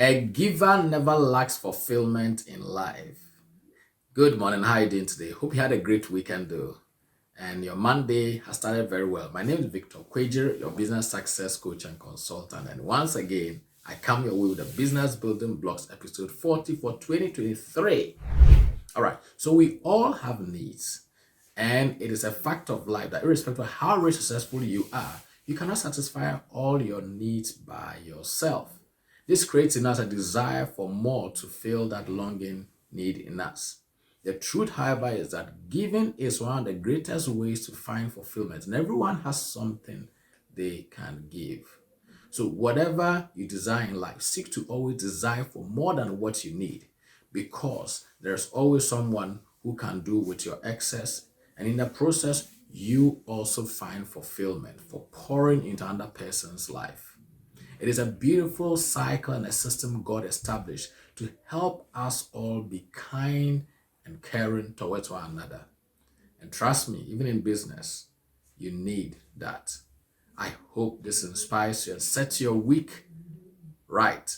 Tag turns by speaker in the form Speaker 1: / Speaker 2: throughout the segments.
Speaker 1: A giver never lacks fulfillment in life. Good morning. How are you doing today? Hope you had a great weekend though. And your Monday has started very well. My name is Victor Quajer, your business success coach and consultant. And once again, I come your way with a business building blocks episode 40 for 2023. All right. So we all have needs. And it is a fact of life that irrespective of how rich successful you are, you cannot satisfy all your needs by yourself. This creates in us a desire for more to fill that longing need in us. The truth, however, is that giving is one of the greatest ways to find fulfillment, and everyone has something they can give. So, whatever you desire in life, seek to always desire for more than what you need, because there's always someone who can do with your excess, and in the process, you also find fulfillment for pouring into another person's life. It is a beautiful cycle and a system God established to help us all be kind and caring towards one another. And trust me, even in business, you need that. I hope this inspires you and sets your week right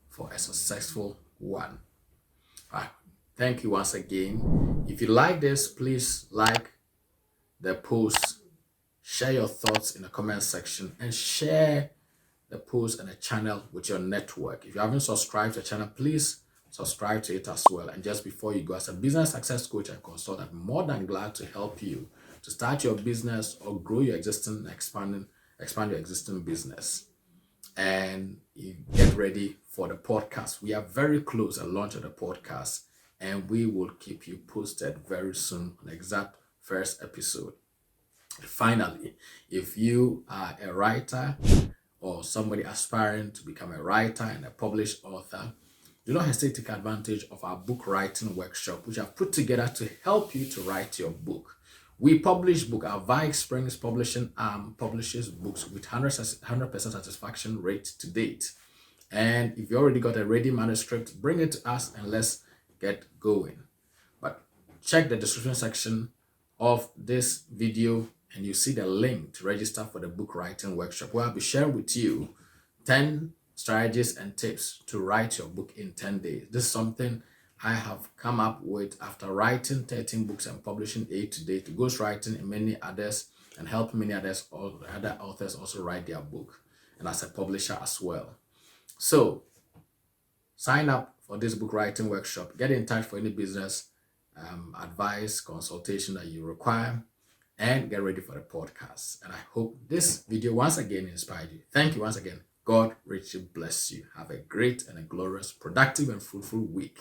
Speaker 1: for a successful one. All right. Thank you once again. If you like this, please like the post, share your thoughts in the comment section, and share the post and the channel with your network. If you haven't subscribed to the channel, please subscribe to it as well. And just before you go, as a business success coach and consultant, I'm more than glad to help you to start your business or grow your existing, expand your existing business. And you get ready for the podcast. We are very close to the launch of the podcast, and we will keep you posted very soon on the exact first episode. Finally, if you are a writer or somebody aspiring to become a writer and a published author, do not hesitate to take advantage of our book writing workshop, which I've put together to help you to write your book. We publish book. Our Vice Springs publishing arm publishes books with 100% satisfaction rate to date. And if you already got a ready manuscript, bring it to us and let's get going. But check the description section of this video and you see the link to register for the book writing workshop, where I'll be sharing with you 10 strategies and tips to write your book in 10 days. This is something I have come up with after writing 13 books and publishing 8 to date, ghostwriting and many others, and helping many others, other authors also write their book, and as a publisher as well. So sign up for this book writing workshop. Get in touch for any business advice, consultation that you require, and get ready for the podcast. And I hope this video once again inspired you. Thank you once again. God richly bless you. Have a great and a glorious, productive and fruitful week.